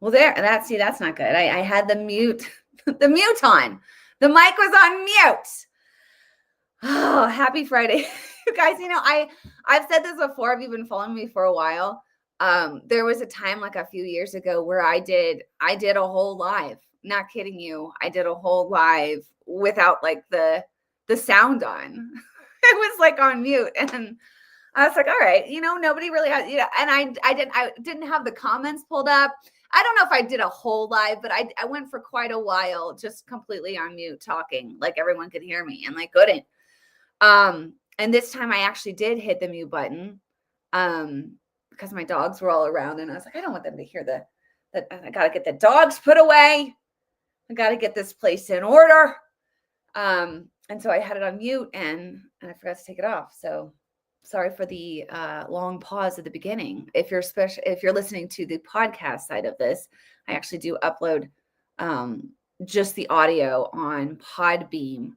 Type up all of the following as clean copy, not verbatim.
Well, that's not good. I had the mute, the mute on. The mic was on mute. Oh, happy Friday. You guys, I've said this before. If you've been following me for a while, there was a time like a few years ago where I did a whole live. Not kidding you. I did a whole live without like the sound on. It was like on mute. And I was like, all right, nobody really has, and I didn't have the comments pulled up. I don't know if I did a whole live, but I went for quite a while, just completely on mute talking, like everyone could hear me and like couldn't. And this time I actually did hit the mute button, because my dogs were all around and I was like, I don't want them to hear that I got to get the dogs put away. I got to get this place in order. And so I had it on mute and I forgot to take it off. So sorry for the long pause at the beginning. If you're listening to the podcast side of this, I actually do upload just the audio on Podbean,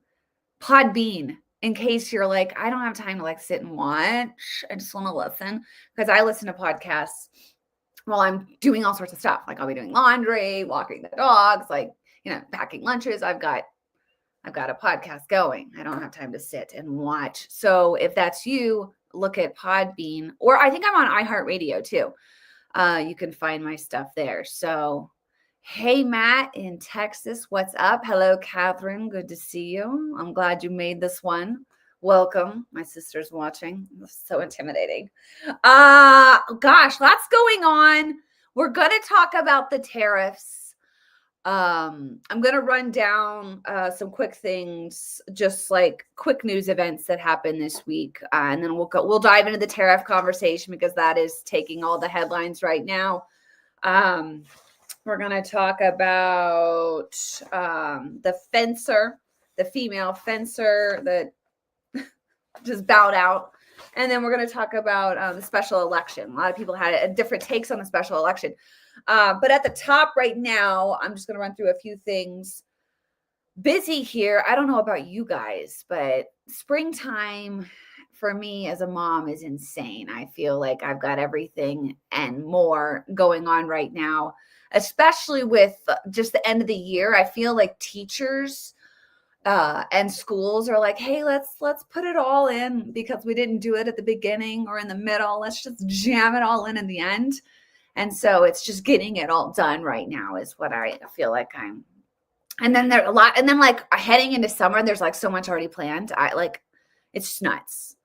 in case you're like, I don't have time to like sit and watch. I just want to listen, because I listen to podcasts while I'm doing all sorts of stuff. Like I'll be doing laundry, walking the dogs, like, packing lunches. I've got a podcast going. I don't have time to sit and watch. So if that's you, look at Podbean, or I think I'm on iHeartRadio too. You can find my stuff there. So, hey, Matt in Texas, what's up? Hello, Catherine. Good to see you. I'm glad you made this one. Welcome. My sister's watching. It's so intimidating. Gosh, lots going on. We're going to talk about the tariffs. I'm going to run down some quick things, just like quick news events that happened this week. And then we'll dive into the tariff conversation, because that is taking all the headlines right now. We're going to talk about the female fencer that just bowed out. And then we're going to talk about the special election. A lot of people had different takes on the special election. But at the top right now, I'm just going to run through a few things. Busy here. I don't know about you guys, but springtime for me as a mom is insane. I feel like I've got everything and more going on right now, especially with just the end of the year. I feel like teachers and schools are like, hey, let's put it all in, because we didn't do it at the beginning or in the middle. Let's just jam it all in the end. And so it's just getting it all done right now is what I feel like and then there's a lot, and then like heading into summer, there's like so much already planned. It's just nuts.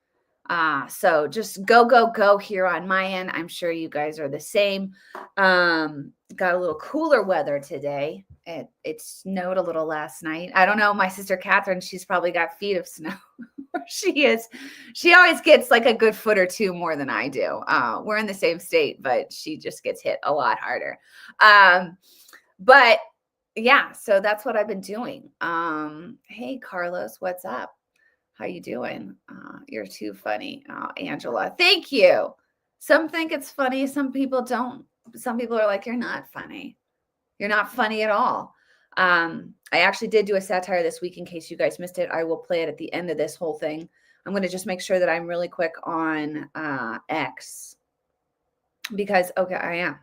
So just go here on my end. I'm sure you guys are the same. Got a little cooler weather today. It snowed a little last night. I don't know. My sister Catherine, she's probably got feet of snow. She always gets like a good foot or two more than I do. We're in the same state, but she just gets hit a lot harder. But yeah, so that's what I've been doing. Hey, Carlos, what's up? How you doing? You're too funny. Angela, thank you. Some think it's funny. Some people don't. Some people are like, you're not funny. You're not funny at all. I actually did do a satire this week. In case you guys missed it, I will play it at the end of this whole thing. I'm going to just make sure that I'm really quick on X, because, okay, I am.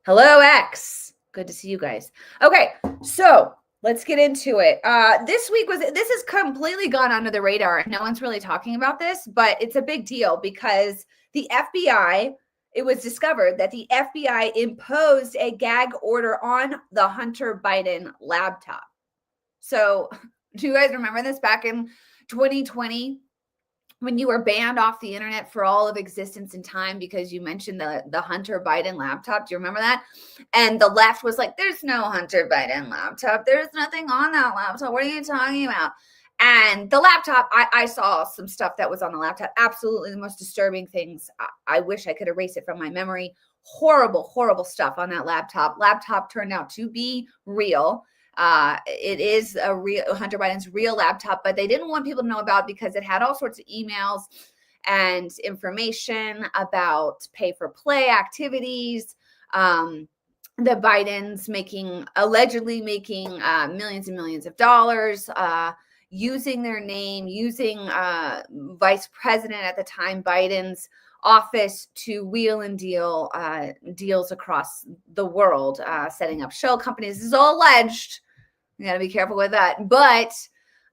Hello, X. Good to see you guys. Okay, so let's get into it. This has completely gone under the radar. No one's really talking about this, but it's a big deal, because the FBI, it was discovered that the FBI imposed a gag order on the Hunter Biden laptop. So do you guys remember this back in 2020? When you were banned off the internet for all of existence and time because you mentioned the Hunter Biden laptop. Do you remember that? And the left was like, there's no Hunter Biden laptop. There's nothing on that laptop. What are you talking about? And the laptop, I saw some stuff that was on the laptop. Absolutely the most disturbing things. I wish I could erase it from my memory. Horrible, horrible stuff on that laptop. Laptop turned out to be real. It is a real Hunter Biden's real laptop, but they didn't want people to know about it because it had all sorts of emails and information about pay for play activities. The Bidens allegedly making millions and millions of dollars, using their name, using Vice President at the time Biden's office to wheel and deal deals across the world, setting up shell companies. This is all alleged. You got to be careful with that. But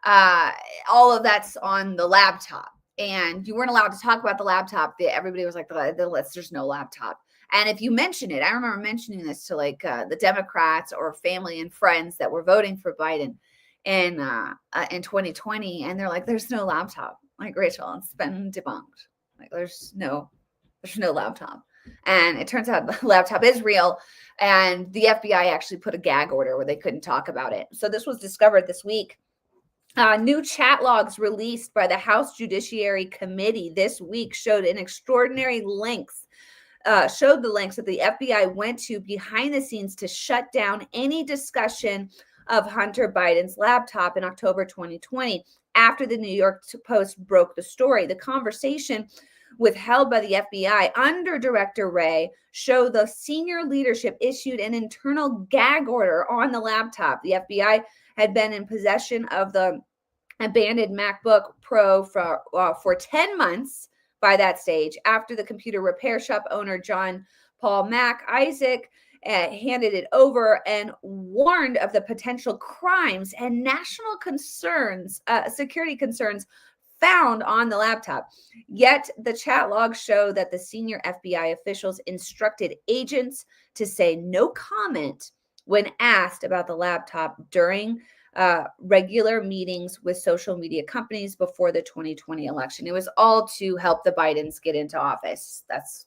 all of that's on the laptop. And you weren't allowed to talk about the laptop. Everybody was like, there's no laptop. And if you mention it, I remember mentioning this to like the Democrats or family and friends that were voting for Biden in 2020. And they're like, there's no laptop. Like, Rachel, it's been debunked. Like, there's no laptop. And it turns out the laptop is real. And the FBI actually put a gag order where they couldn't talk about it. So this was discovered this week. New chat logs released by the House Judiciary Committee this week showed the links that the FBI went to behind the scenes to shut down any discussion of Hunter Biden's laptop in October 2020 after the New York Post broke the story. The conversation withheld by the FBI under Director Wray showed the senior leadership issued an internal gag order on the laptop. The FBI had been in possession of the abandoned MacBook Pro for 10 months by that stage, after the computer repair shop owner John Paul Mac Isaac handed it over and warned of the potential crimes and national concerns, security concerns found on the laptop. Yet the chat logs show that the senior FBI officials instructed agents to say no comment when asked about the laptop during regular meetings with social media companies before the 2020 election. It was all to help the Bidens get into office. That's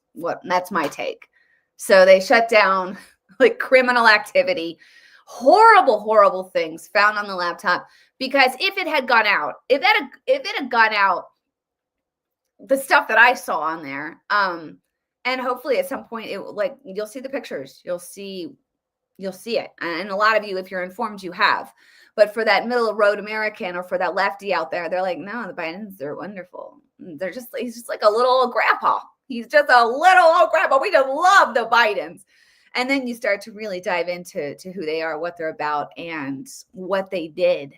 my take. So they shut down like criminal activity, horrible things found on the laptop, because if it had gone out, if it had gone out, the stuff that I saw on there, and hopefully at some point you'll see the pictures, you'll see it. And a lot of you, if you're informed, you have. But for that middle of road American or for that lefty out there, they're like, no, the Bidens, they're wonderful. He's just like a little old grandpa. He's just a little old grandpa. We just love the Bidens. And then you start to really dive into who they are, what they're about, and what they did.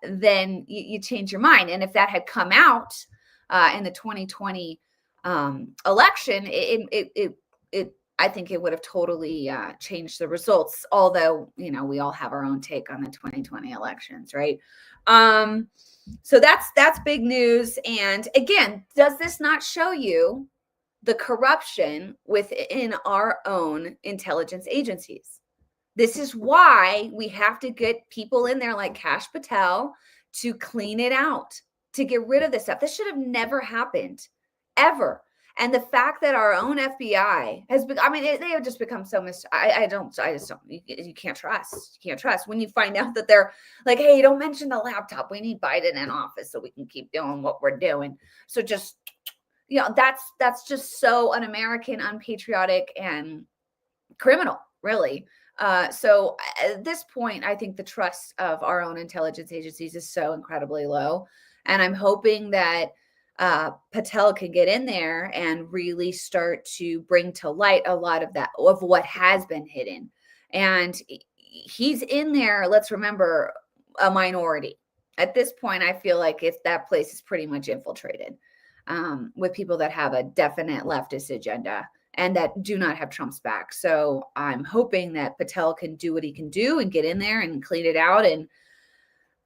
Then you change your mind. And if that had come out in the 2020 election, I think it would have totally changed the results. Although, we all have our own take on the 2020 elections, right? So that's big news. And again, does this not show you the corruption within our own intelligence agencies? This is why we have to get people in there like Kash Patel to clean it out, to get rid of this stuff. This should have never happened, ever. And the fact that our own FBI has been, they have just become so you can't trust. You can't trust when you find out that they're like, hey, don't mention the laptop. We need Biden in office so we can keep doing what we're doing. So just, that's just so un-American, unpatriotic, and criminal, really. So at this point, I think the trust of our own intelligence agencies is so incredibly low. And I'm hoping that Patel can get in there and really start to bring to light a lot of what has been hidden. And he's in there, let's remember, a minority. At this point, I feel like that place is pretty much infiltrated with people that have a definite leftist agenda and that do not have Trump's back. So I'm hoping that Patel can do what he can do and get in there and clean it out and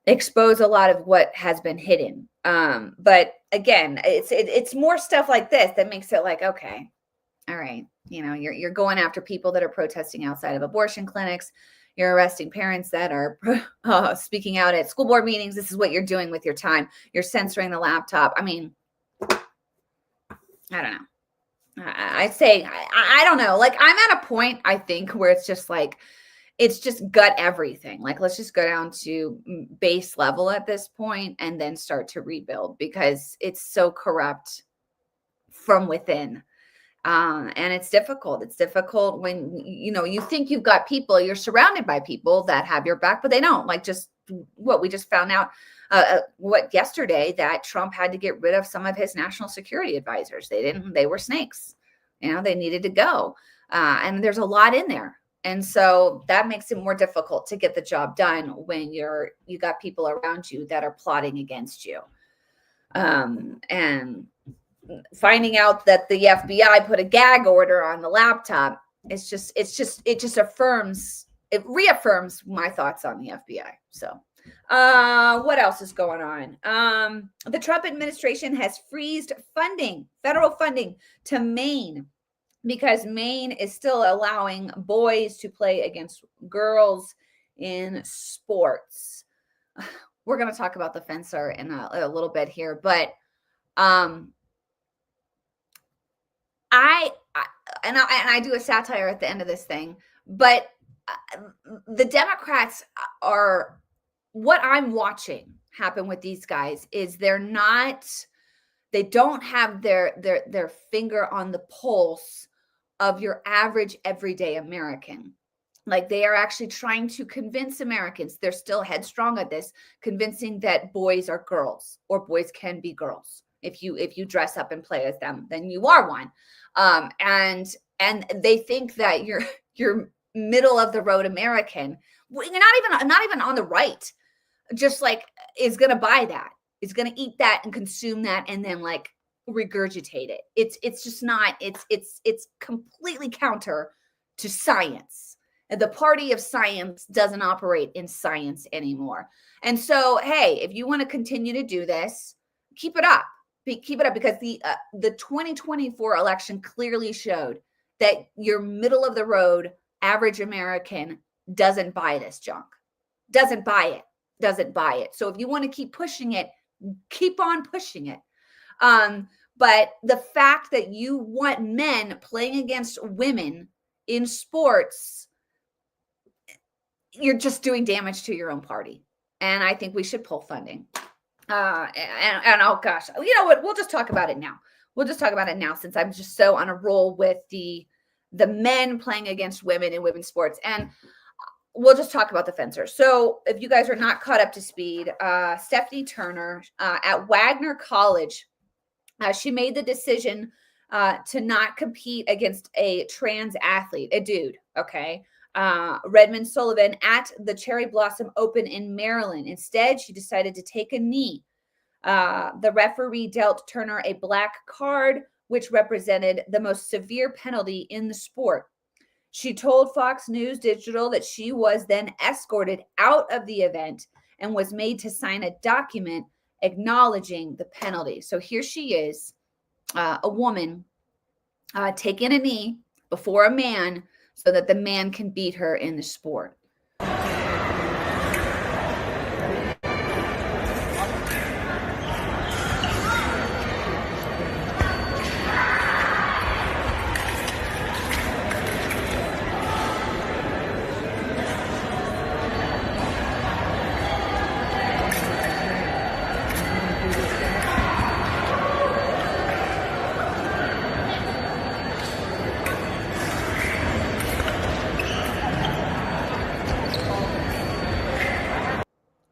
expose a lot of what has been hidden. But again, it's more stuff like this that makes it like, okay, all right, you're going after people that are protesting outside of abortion clinics. You're arresting parents that are speaking out at school board meetings. This is what you're doing with your time. You're censoring the laptop. I don't know. I'd say, I don't know. Like, I'm at a point, I think, where it's just like, it's just gut everything. Like, let's just go down to base level at this point and then start to rebuild, because it's so corrupt from within. And it's difficult. It's difficult when, you think you've got people, you're surrounded by people that have your back, but they don't. Like, just what we just found out, yesterday, that Trump had to get rid of some of his national security advisors. They were snakes, they needed to go. And there's a lot in there. And so that makes it more difficult to get the job done when you got people around you that are plotting against you. And finding out that the FBI put a gag order on the laptop, it just reaffirms my thoughts on the FBI. So what else is going on? The Trump administration has freezed federal funding to Maine, because Maine is still allowing boys to play against girls in sports. We're going to talk about the fencer in a little bit here, but I do a satire at the end of this thing, but the Democrats are, what I'm watching happen with these guys is they don't have their finger on the pulse of your average everyday American. Like, they are actually trying to convince Americans, they're still headstrong at this, convincing that boys are girls, or boys can be girls. If you dress up and play as them, then you are one. And they think that you're middle of the road American, you're not even on the right, just like is going to buy that, is going to eat that and consume that and then like regurgitate it. It's just not, it's completely counter to science. The party of science doesn't operate in science anymore. And so, hey, if you want to continue to do this, keep it up. Keep it up, because the 2024 election clearly showed that your middle of the road average American doesn't buy this junk. Doesn't buy it. So if you want to keep pushing it, keep on pushing it. But the fact that you want men playing against women in sports, you're just doing damage to your own party. And I think we should pull funding. And oh gosh, you know what? We'll just talk about it now. Since I'm just so on a roll with the men playing against women in women's sports. And we'll just talk about the fencer. So if you guys are not caught up to speed, Stephanie Turner at Wagner College, she made the decision to not compete against a trans athlete, a dude, okay? Redmond Sullivan at the Cherry Blossom Open in Maryland. Instead, she decided to take a knee. The referee dealt Turner a black card, which represented the most severe penalty in the sport. She told Fox News Digital that she was then escorted out of the event and was made to sign a document acknowledging the penalty. So here she is, a woman taking a knee before a man so that the man can beat her in the sport.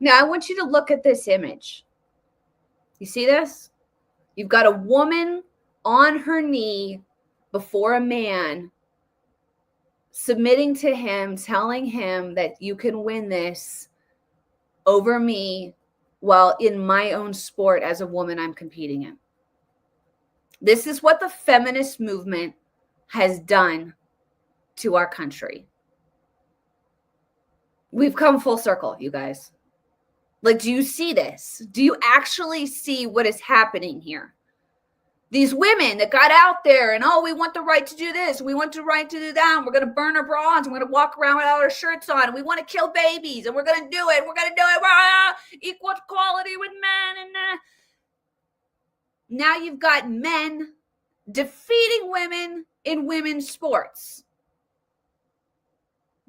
Now, I want you to look at this image. You see this? You've got a woman on her knee before a man, submitting to him, telling him that you can win this over me while in my own sport as a woman I'm competing in. This is what the feminist movement has done to our country. We've come full circle, you guys. Like, do you see this? Do you actually see what is happening here? These women that got out there and, oh, we want the right to do this. We want the right to do that. And we're going to burn our bras. And we're going to walk around without our shirts on. And we want to kill babies. And we're going to do it. We're going to do it. Equal equality with men. And now you've got men defeating women in women's sports.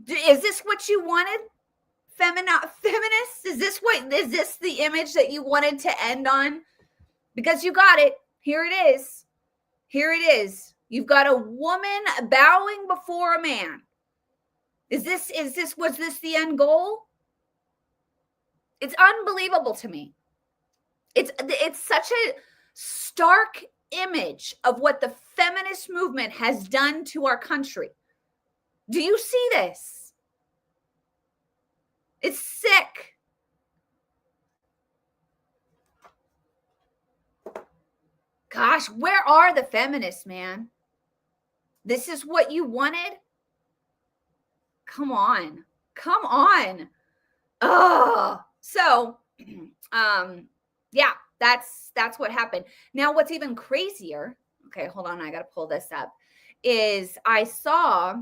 Is this what you wanted? Feminists? Is this the image that you wanted to end on? Because you got it. Here it is. You've got a woman bowing before a man. Was this the end goal? It's unbelievable to me. It's such a stark image of what the feminist movement has done to our country. Do you see this? It's sick. Gosh, where are the feminists, man? This is what you wanted? Come on. Come on. Oh, so yeah, that's what happened. Now, what's even crazier, okay, hold on, I got to pull this up, is I saw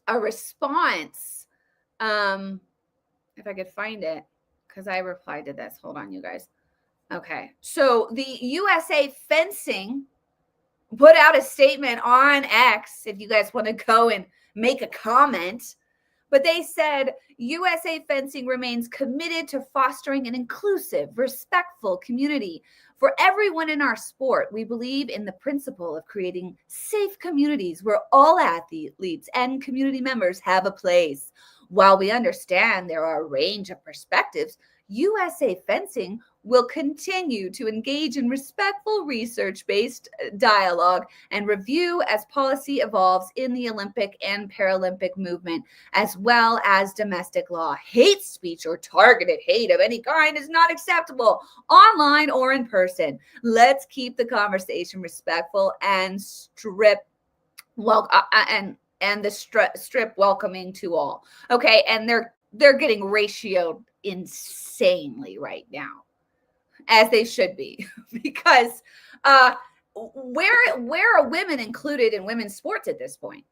a response, if I could find it, because I replied to this. Hold on, you guys. Okay, so the USA Fencing put out a statement on X, if you guys want to go and make a comment. But they said USA Fencing remains committed to fostering an inclusive, respectful community for everyone in our sport. We believe in the principle of creating safe communities where all athletes and community members have a place. While we understand there are a range of perspectives, USA Fencing will continue to engage in respectful research-based dialogue and review as policy evolves in the Olympic and Paralympic movement, as well as domestic law. Hate speech or targeted hate of any kind is not acceptable, online or in person. Let's keep the conversation respectful and strip welcoming to all. Okay, and they're getting ratioed insanely right now, as they should be, because where are women included in women's sports at this point?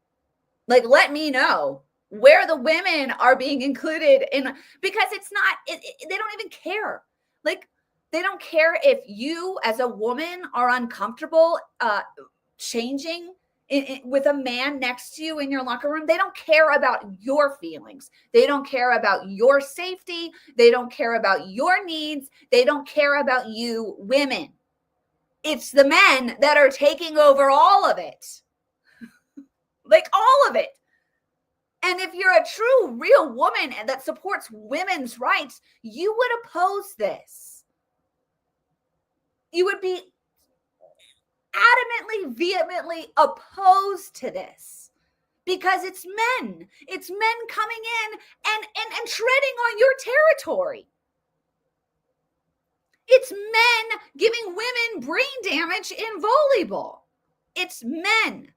Like, let me know where the women are being included in, because it's not, they don't even care. Like, they don't care if you as a woman are uncomfortable changing with a man next to you in your locker room. They don't care about your feelings. They don't care about your safety. They don't care about your needs. They don't care about you women. It's the men that are taking over all of it. Like, all of it. And if you're a true, real woman that supports women's rights, you would oppose this. You would be adamantly, vehemently opposed to this, because it's men. It's men coming in and treading on your territory. It's men giving women brain damage in volleyball. It's men.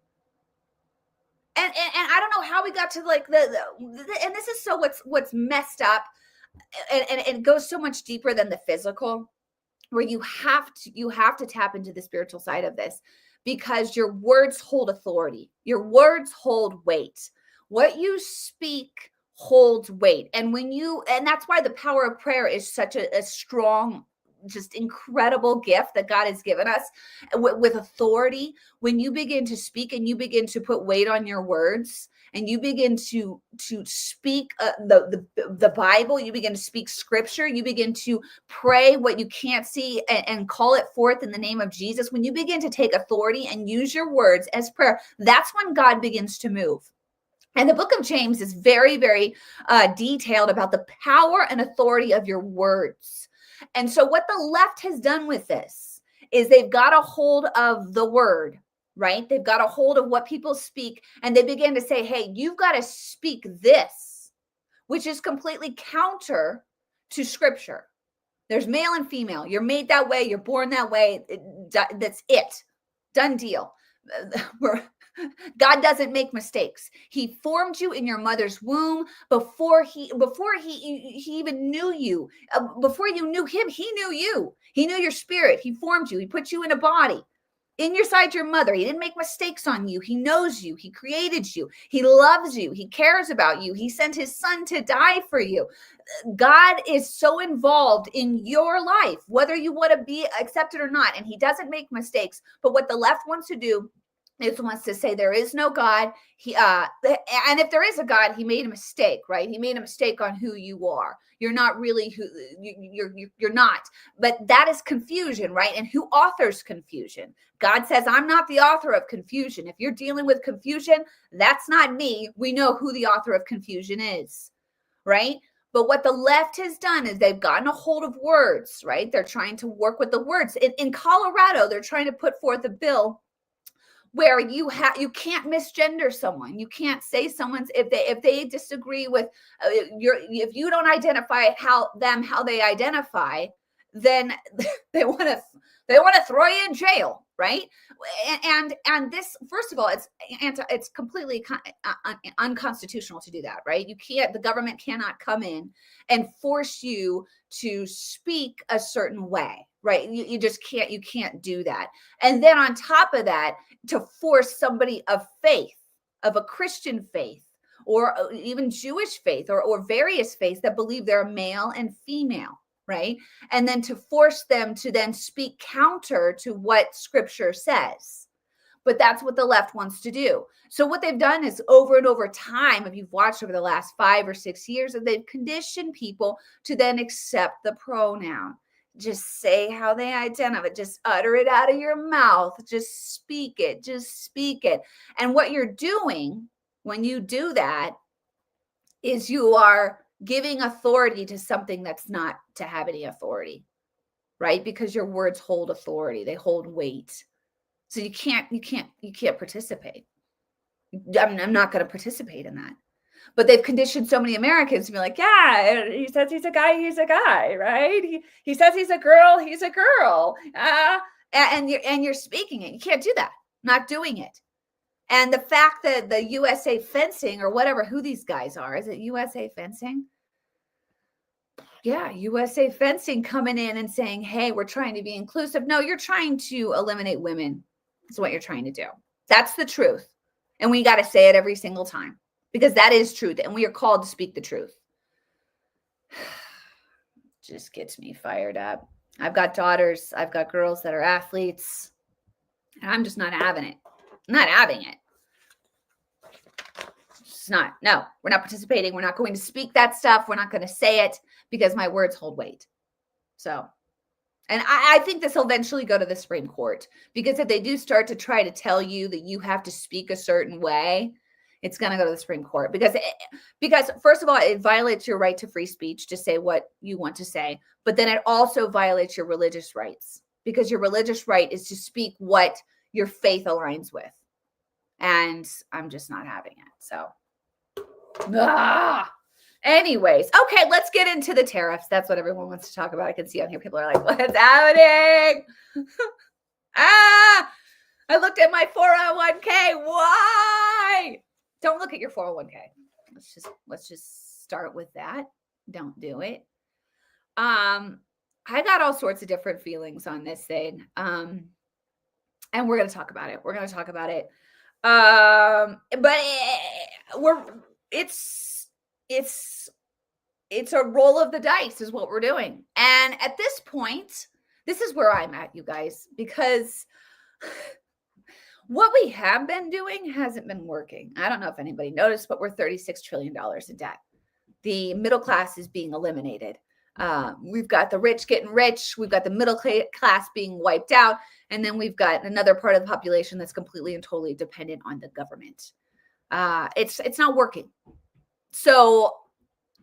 And I don't know how we got to like and this is so what's messed up, and it goes so much deeper than the physical, where you have to tap into the spiritual side of this, because your words hold authority. Your words hold weight. What you speak holds weight. And that's why the power of prayer is such a strong, just incredible gift that God has given us with authority. When you begin to speak and you begin to put weight on your words, and you begin to speak the Bible, you begin to speak scripture, you begin to pray what you can't see and call it forth in the name of Jesus. When you begin to take authority and use your words as prayer, that's when God begins to move. And the book of James is very, very detailed about the power and authority of your words. And so what the left has done with this is they've got a hold of the word, right? They've got a hold of what people speak, and they begin to say, hey, you've got to speak this, which is completely counter to scripture. There's male and female. You're made that way. You're born that way. That's it. Done deal. God doesn't make mistakes. He formed you in your mother's womb before he even knew you. Before you knew him, he knew you. He knew your spirit. He formed you. He put you in a body inside your mother. He didn't make mistakes on you. He knows you. He created you. He loves you. He cares about you. He sent his son to die for you. God is so involved in your life, whether you want to be accepted or not. And he doesn't make mistakes. But what the left wants to do is wants to say there is no God. And if there is a God, he made a mistake, right? He made a mistake on who you are. You're not really who you're not. But that is confusion, right? And who authors confusion? God says, I'm not the author of confusion. If you're dealing with confusion, that's not me. We know who the author of confusion is, right? But what the left has done is they've gotten a hold of words, right? They're trying to work with the words. In Colorado, they're trying to put forth a bill where you can't misgender someone. You can't say someone's, if they disagree with if you don't identify how they identify, then they want to throw you in jail, right? And this, first of all, it's completely unconstitutional to do that, right? The government cannot come in and force you to speak a certain way, right? You just can't, you can't do that. And then on top of that, to force somebody of faith, of a Christian faith, or even Jewish faith, or various faiths that believe they're male and female, right? And then to force them to then speak counter to what scripture says. But that's what the left wants to do. So what they've done is over and over time, if you've watched over the last 5 or 6 years, they've conditioned people to then accept the pronoun. Just say how they identify. Just utter it out of your mouth. Just speak it. Just speak it. And what you're doing when you do that is you are giving authority to something that's not to have any authority, right? Because your words hold authority. They hold weight. So you can't participate. I'm not going to participate in that. But they've conditioned so many Americans to be like, yeah, he says he's a guy, right? He says he's a girl, and you're speaking it. You can't do that. Not doing it. And the fact that the USA Fencing, or whatever, who these guys are, is it USA Fencing? Yeah, USA Fencing coming in and saying, hey, we're trying to be inclusive. No, you're trying to eliminate women. That's what you're trying to do. That's the truth. And we got to say it every single time, because that is truth. And we are called to speak the truth. Just gets me fired up. I've got daughters. I've got girls that are athletes. And I'm just not having it. I'm not having it. It's not. No, we're not participating. We're not going to speak that stuff. We're not going to say it because my words hold weight. So, and I think this will eventually go to the Supreme Court, because if they do start to try to tell you that you have to speak a certain way, it's going to go to the Supreme Court, because first of all, it violates your right to free speech to say what you want to say. But then it also violates your religious rights, because your religious right is to speak what your faith aligns with. And I'm just not having it. So, anyways, okay, let's get into the tariffs. That's what everyone wants to talk about. I can see on here, people are like, what's happening? I looked at my 401k. Why? Don't look at your 401k. Let's just start with that. Don't do it. I got all sorts of different feelings on this thing. And we're going to talk about it. But it's a roll of the dice is what we're doing. And at this point, this is where I'm at, you guys, because what we have been doing hasn't been working. I don't know if anybody noticed, but we're $36 trillion in debt. The middle class is being eliminated. We've got the rich getting rich. We've got the middle class being wiped out. And then we've got another part of the population that's completely and totally dependent on the government. It's not working. So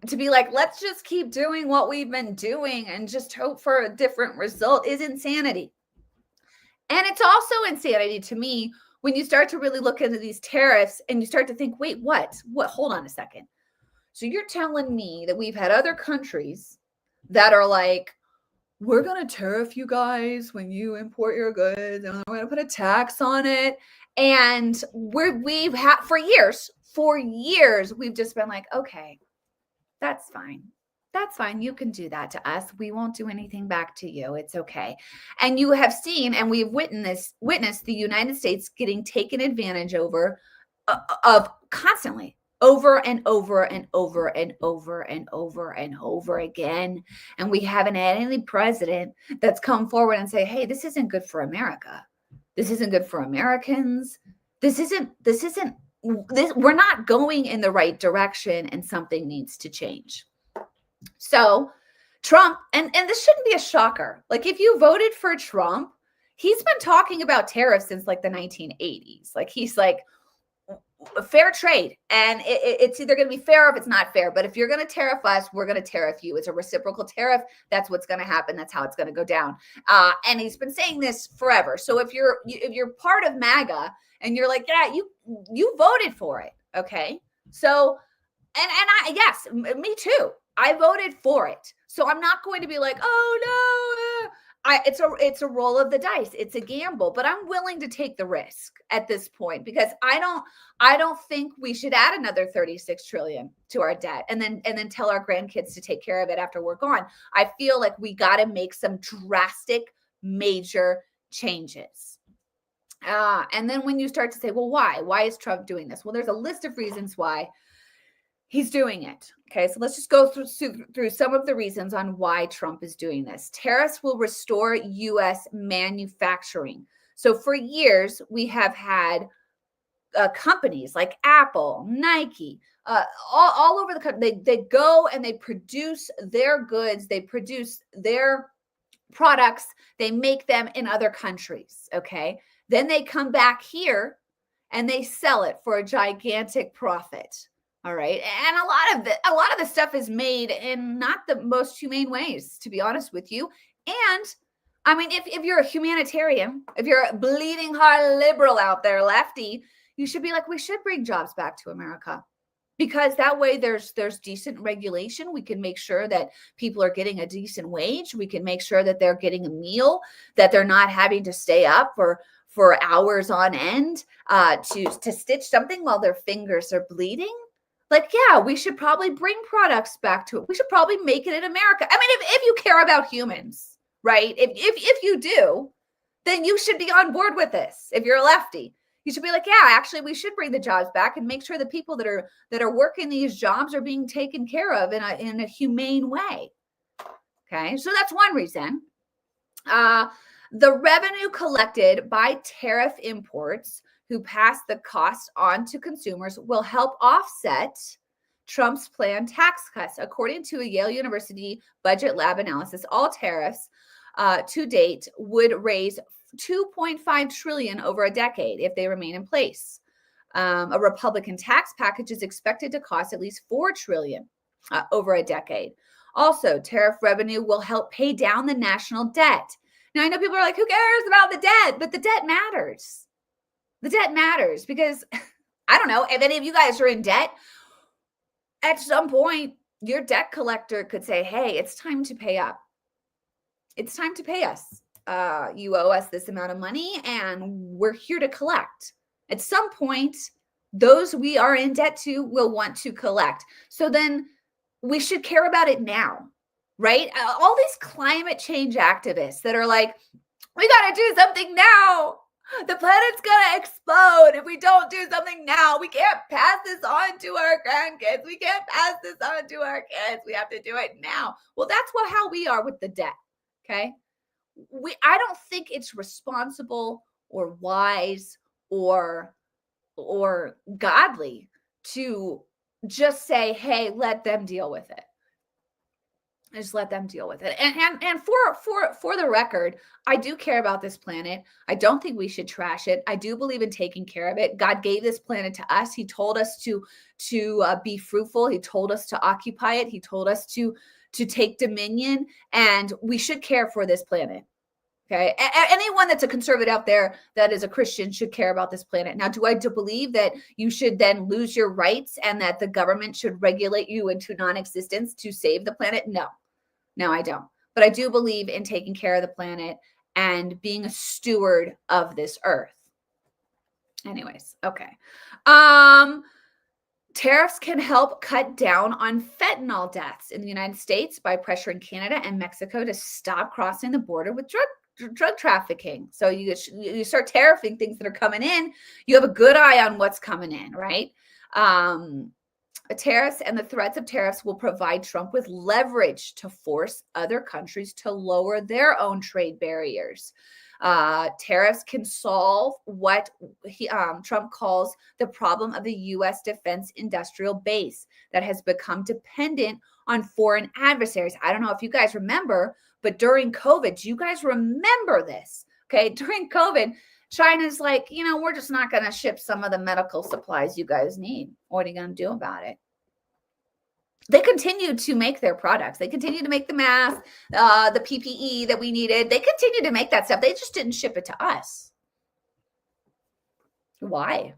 to be like, let's just keep doing what we've been doing and just hope for a different result is insanity. And it's also insanity to me when you start to really look into these tariffs and you start to think, wait, what? Hold on a second. So you're telling me that we've had other countries that are like, we're going to tariff you guys when you import your goods, and we're going to put a tax on it. And we've had for years, we've just been like, okay, that's fine. That's fine. You can do that to us. We won't do anything back to you. It's okay. And you have seen, and we've witnessed the United States getting taken advantage of constantly, over and over and over and over and over and over again. And we haven't had any president that's come forward and say, hey, this isn't good for America. This isn't good for Americans. We're not going in the right direction, and something needs to change. So Trump, and this shouldn't be a shocker. Like, if you voted for Trump, he's been talking about tariffs since like the 1980s. Like, he's like, fair trade. And it's either going to be fair or if it's not fair. But if you're going to tariff us, we're going to tariff you. It's a reciprocal tariff. That's what's going to happen. That's how it's going to go down. And he's been saying this forever. So if you're part of MAGA and you're like, yeah, you voted for it. Okay. So, yes, me too. I voted for it. So I'm not going to be like, oh it's a roll of the dice. It's a gamble, but I'm willing to take the risk at this point because I don't think we should add another 36 trillion to our debt and then tell our grandkids to take care of it after we're gone. I feel like we got to make some drastic major changes. And then when you start to say, well, why is Trump doing this? Well, there's a list of reasons why he's doing it. Okay, so let's just go through some of the reasons on why Trump is doing this. Tariffs will restore U.S. manufacturing. So for years, we have had companies like Apple, Nike, all over the country. They go and they produce their goods. They produce their products. They make them in other countries. Okay, then they come back here and they sell it for a gigantic profit. All right. And a lot of the stuff is made in not the most humane ways, to be honest with you. And I mean, if you're a humanitarian, if you're a bleeding heart liberal out there, lefty, you should be like, we should bring jobs back to America because that way there's decent regulation. We can make sure that people are getting a decent wage. We can make sure that they're getting a meal, that they're not having to stay up for hours on end to stitch something while their fingers are bleeding. Like, yeah, we should probably bring products back to it. We should probably make it in America. I mean, if you care about humans, right? If you do, then you should be on board with this. If you're a lefty, you should be like, yeah, actually, we should bring the jobs back and make sure the people that are working these jobs are being taken care of in a humane way. Okay, so that's one reason. The revenue collected by tariff imports who pass the cost on to consumers will help offset Trump's planned tax cuts. According to a Yale University Budget Lab analysis, all tariffs to date would raise $2.5 trillion over a decade if they remain in place. A Republican tax package is expected to cost at least $4 trillion over a decade. Also, tariff revenue will help pay down the national debt. Now, I know people are like, who cares about the debt? But the debt matters. The debt matters because I don't know if any of you guys are in debt. At some point, your debt collector could say, hey, it's time to pay up. It's time to pay us. You owe us this amount of money and we're here to collect. At some point, those we are in debt to will want to collect. So then we should care about it now, right? All these climate change activists that are like, we got to do something now. The planet's gonna explode if we don't do something now. We can't pass this on to our grandkids. We can't pass this on to our kids. We have to do it now. Well, that's how we are with the debt. Okay. I don't think it's responsible or wise or godly to just say, hey, let them deal with it. Just let them deal with it. And for the record, I do care about this planet. I don't think we should trash it. I do believe in taking care of it. God gave this planet to us. He told us to be fruitful. He told us to occupy it. He told us to take dominion, and we should care for this planet. Okay. Anyone that's a conservative out there that is a Christian should care about this planet. Now, do I believe that you should then lose your rights and that the government should regulate you into non-existence to save the planet? No, I don't. But I do believe in taking care of the planet and being a steward of this earth. Anyways, okay. Tariffs can help cut down on fentanyl deaths in the United States by pressuring Canada and Mexico to stop crossing the border with drug trafficking. So you start tariffing things that are coming in. You have a good eye on what's coming in, right? Tariffs and the threats of tariffs will provide Trump with leverage to force other countries to lower their own trade barriers. Tariffs can solve what Trump calls the problem of the U.S. defense industrial base that has become dependent on foreign adversaries. I don't know if you guys remember, but during COVID, do you guys remember this? Okay, during COVID, China's like, we're just not going to ship some of the medical supplies you guys need. What are you going to do about it? They continued to make their products. They continued to make the masks, the PPE that we needed. They continued to make that stuff. They just didn't ship it to us. Why?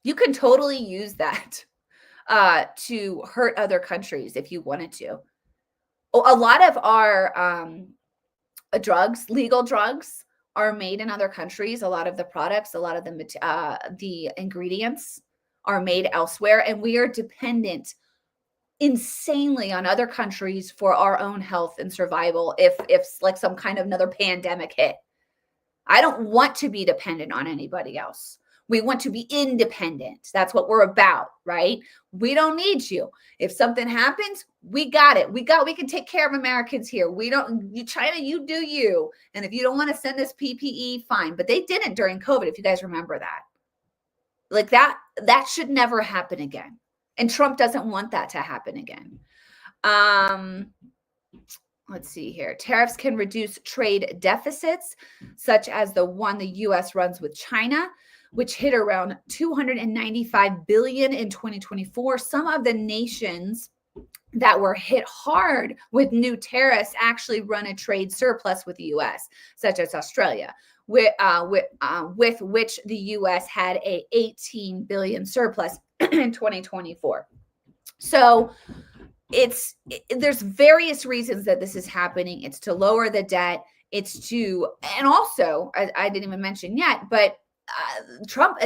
You can totally use that to hurt other countries if you wanted to. A lot of our legal drugs are made in other countries. A lot of the products, a lot of the ingredients are made elsewhere, and we are dependent insanely on other countries for our own health and survival if like some kind of another pandemic hit. I don't want to be dependent on anybody else. We want to be independent. That's what we're about, right? We don't need you. If something happens, we got it. We can take care of Americans here. China, you do you. And if you don't want to send us PPE, fine. But they didn't during COVID, if you guys remember that. Like that should never happen again. And Trump doesn't want that to happen again. Let's see here. Tariffs can reduce trade deficits, such as the one the U.S. runs with China, which hit around $295 billion in 2024. Some of the nations that were hit hard with new tariffs actually run a trade surplus with the U.S., such as Australia, with which the U.S. had a $18 billion surplus in 2024. So there's various reasons that this is happening. It's to lower the debt. And also, I didn't even mention yet, but Trump,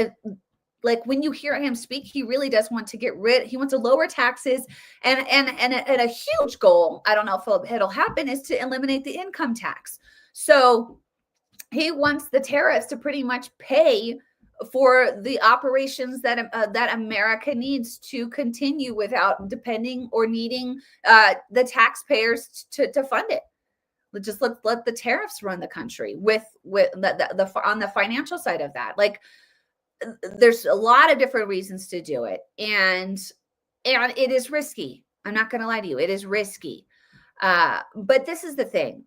like when you hear him speak, he really does want to he wants to lower taxes, and a huge goal, I don't know if it'll happen, is to eliminate the income tax. So he wants the tariffs to pretty much pay for the operations that America needs to continue without depending or needing the taxpayers to fund it. Just let the tariffs run the country with the on the financial side of that. Like, there's a lot of different reasons to do it, and it is risky. I'm not going to lie to you, it is risky. But this is the thing.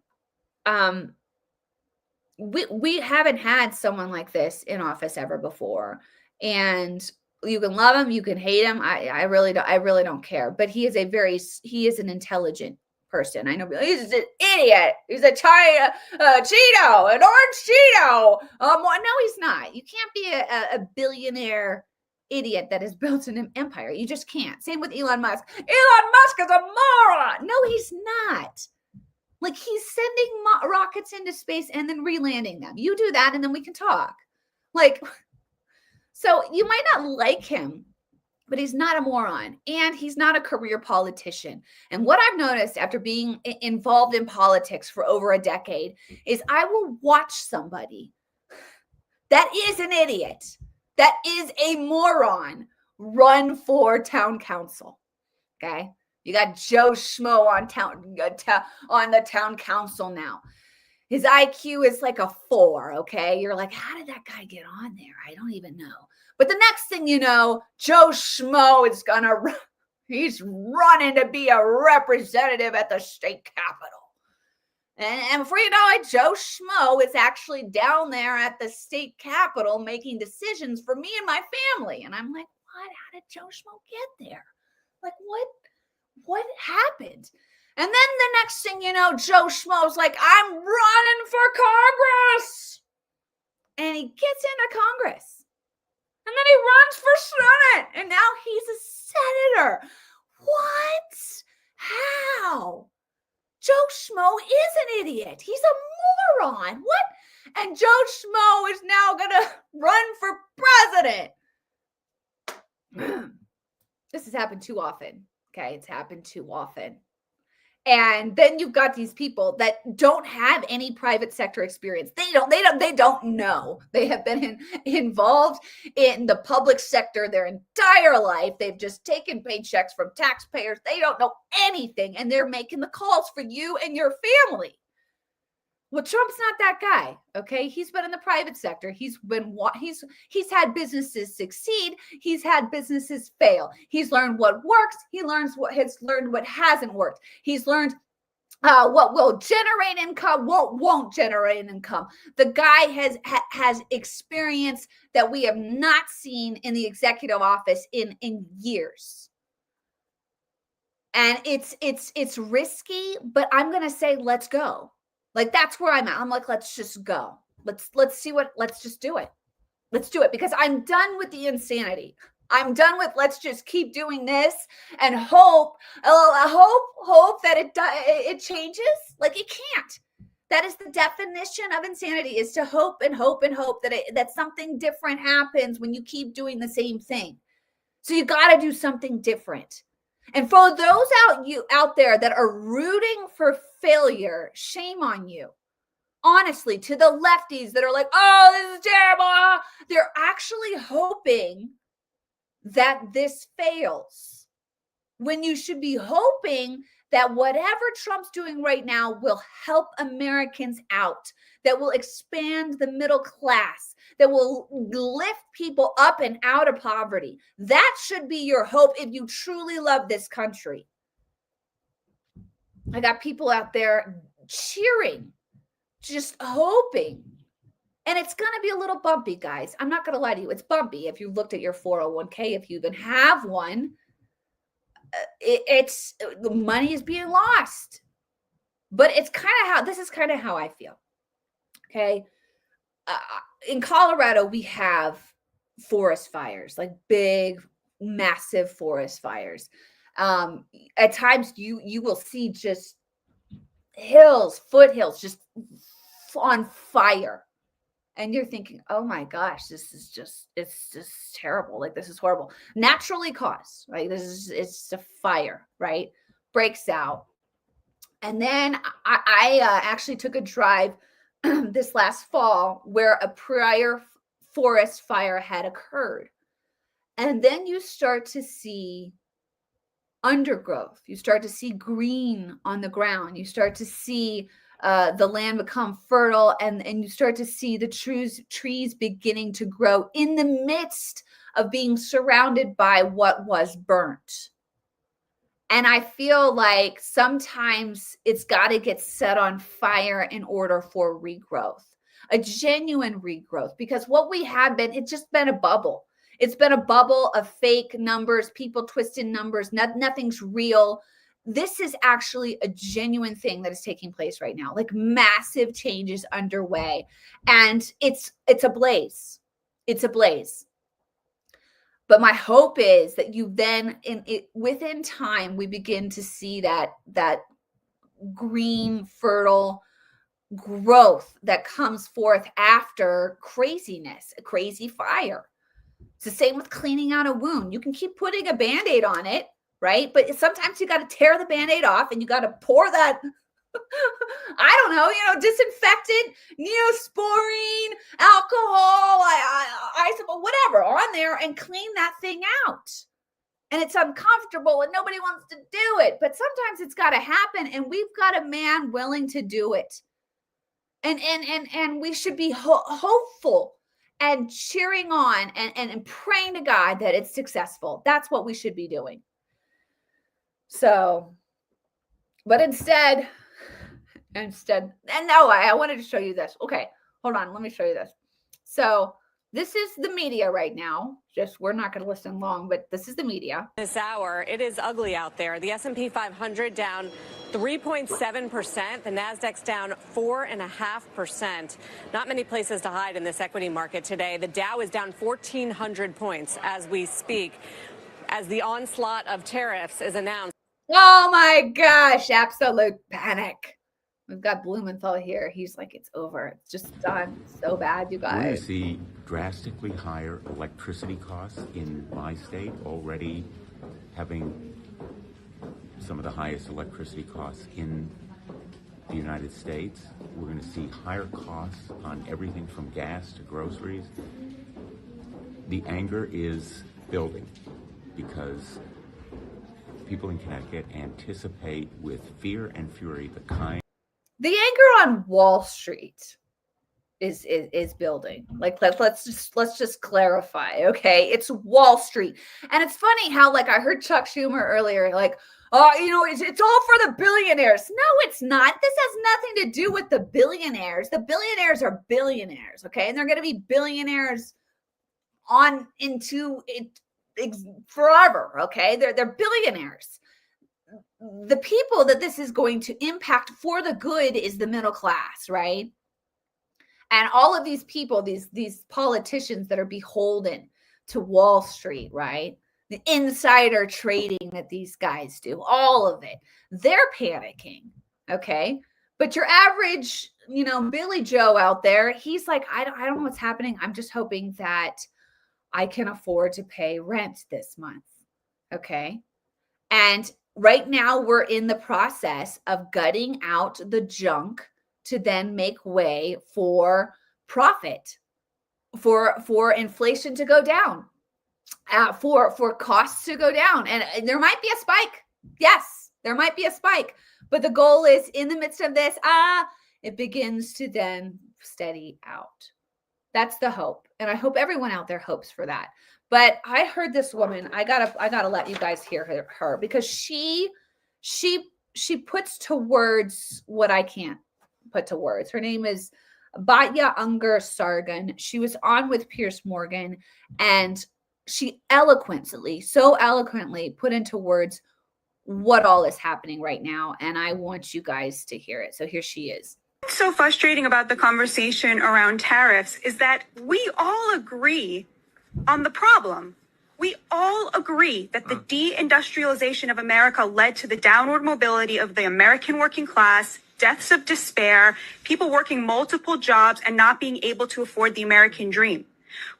We haven't had someone like this in office ever before, and you can love him, you can hate him. I really don't care. But he is an intelligent person. I know he's an idiot. He's a Cheeto, an orange Cheeto. No, he's not. You can't be a billionaire idiot that has built an empire. You just can't. Same with Elon Musk. Elon Musk is a moron. No, he's not. Like, he's sending rockets into space and then relanding them. You do that, and then we can talk. Like, so you might not like him, but he's not a moron, and he's not a career politician. And what I've noticed after being involved in politics for over a decade is I will watch somebody that is an idiot, that is a moron, run for town council. Okay? You got Joe Schmo on the town council now. His IQ is like a 4, okay? You're like, how did that guy get on there? I don't even know. But the next thing you know, Joe Schmo is he's running to be a representative at the state capitol. And before you know it, Joe Schmo is actually down there at the state capitol making decisions for me and my family. And I'm like, what? How did Joe Schmo get there? Like, what happened? And then the next thing you know, Joe Schmo's like, I'm running for Congress. And he gets into Congress. And then he runs for Senate. And now he's a senator. What? How? Joe Schmo is an idiot. He's a moron. What? And Joe Schmo is now going to run for president. This has happened too often. Okay, it's happened too often. And then you've got these people that don't have any private sector experience. They don't know. They have been involved in the public sector their entire life. They've just taken paychecks from taxpayers. They don't know anything, and they're making the calls for you and your family. Well, Trump's not that guy, okay? He's been in the private sector. He's had businesses succeed. He's had businesses fail. He's learned what works. He learned what hasn't worked. He's learned what will generate income, what won't generate income. The guy has experience that we have not seen in the executive office in years. And it's risky, but I'm going to say, let's go. Like, that's where I'm at. I'm like, let's just go. Let's just do it. Let's do it, because I'm done with the insanity. I'm done with let's just keep doing this and hope that it changes. Like, it can't. That is the definition of insanity, is to hope and hope and hope that something different happens when you keep doing the same thing. So you got to do something different. And for those out there that are rooting for failure, shame on you. Honestly, to the lefties that are like, oh, this is terrible, they're actually hoping that this fails, when you should be hoping that whatever Trump's doing right now will help Americans out, that will expand the middle class, that will lift people up and out of poverty. That should be your hope if you truly love this country. I got people out there cheering, just hoping. And it's going to be a little bumpy, guys. I'm not going to lie to you. It's bumpy. If you looked at your 401k, if you even have one, the money is being lost. But it's this is kind of how I feel. Okay. In Colorado, we have forest fires, like big, massive forest fires. At times you will see just foothills just on fire. And you're thinking, oh my gosh, it's just terrible. Like, this is horrible. Naturally caused, right? It's a fire, right? Breaks out. And then I actually took a drive this last fall where a prior forest fire had occurred. And then you start to see undergrowth. You start to see green on the ground. You start to see the land become fertile, and you start to see the trees beginning to grow in the midst of being surrounded by what was burnt. And I feel like sometimes it's got to get set on fire in order for regrowth, a genuine regrowth, because what we have been, it's just been a bubble. It's been a bubble of fake numbers, people twisting numbers. Nothing's real. This is actually a genuine thing that is taking place right now, like massive changes underway. And it's a blaze. It's a blaze. But my hope is that you then, within time, we begin to see that green, fertile growth that comes forth after craziness, a crazy fire. It's the same with cleaning out a wound. You can keep putting a Band-Aid on it, right? But sometimes you got to tear the Band-Aid off and you got to pour that, I don't know, disinfectant, neosporin, alcohol, whatever on there, and clean that thing out. And it's uncomfortable and nobody wants to do it. But sometimes it's got to happen, and we've got a man willing to do it. And we should be hopeful and cheering on and praying to God that it's successful. That's what we should be doing. So, but instead, and no, I wanted to show you this. Okay, hold on. Let me show you this. So this is the media right now. We're not going to listen long, but this is the media. This hour, it is ugly out there. The S&P 500 down 3.7%. The Nasdaq's down 4.5%. Not many places to hide in this equity market today. The Dow is down 1,400 points as we speak, as the onslaught of tariffs is announced. Oh my gosh, absolute panic. We've got Blumenthal here. He's like, it's over. It's just done. So bad, you guys. We're going to see drastically higher electricity costs in my state, already having some of the highest electricity costs in the United States. We're going to see higher costs on everything from gas to groceries. The anger is building because people in Connecticut anticipate with fear and fury the anger on Wall Street is building. Like, let's just clarify, okay? It's Wall Street. And it's funny how, like, I heard Chuck Schumer earlier, like, it's all for the billionaires. No, it's not. This has nothing to do with the billionaires. The billionaires are billionaires, okay? And they're going to be billionaires on into it forever, okay? They're billionaires. The people that this is going to impact for the good is the middle class, right? And all of these people, these politicians that are beholden to Wall Street, right? The insider trading that these guys do, all of it, they're panicking, okay? But your average Billy Joe out there, he's like, I don't know what's happening. I'm just hoping that I can afford to pay rent this month. Okay. And right now we're in the process of gutting out the junk to then make way for profit, for inflation to go down, for costs to go down. And there might be a spike. Yes, there might be a spike. But the goal is, in the midst of this, it begins to then steady out. That's the hope. And I hope everyone out there hopes for that. But I heard this woman, I gotta let you guys hear her because she puts to words what I can't put to words. Her name is Batya Unger Sargon. She was on with Piers Morgan, and she so eloquently put into words what all is happening right now. And I want you guys to hear it. So here she is. What's so frustrating about the conversation around tariffs is that we all agree on the problem. We all agree that the deindustrialization of America led to the downward mobility of the American working class, deaths of despair, people working multiple jobs and not being able to afford the American dream.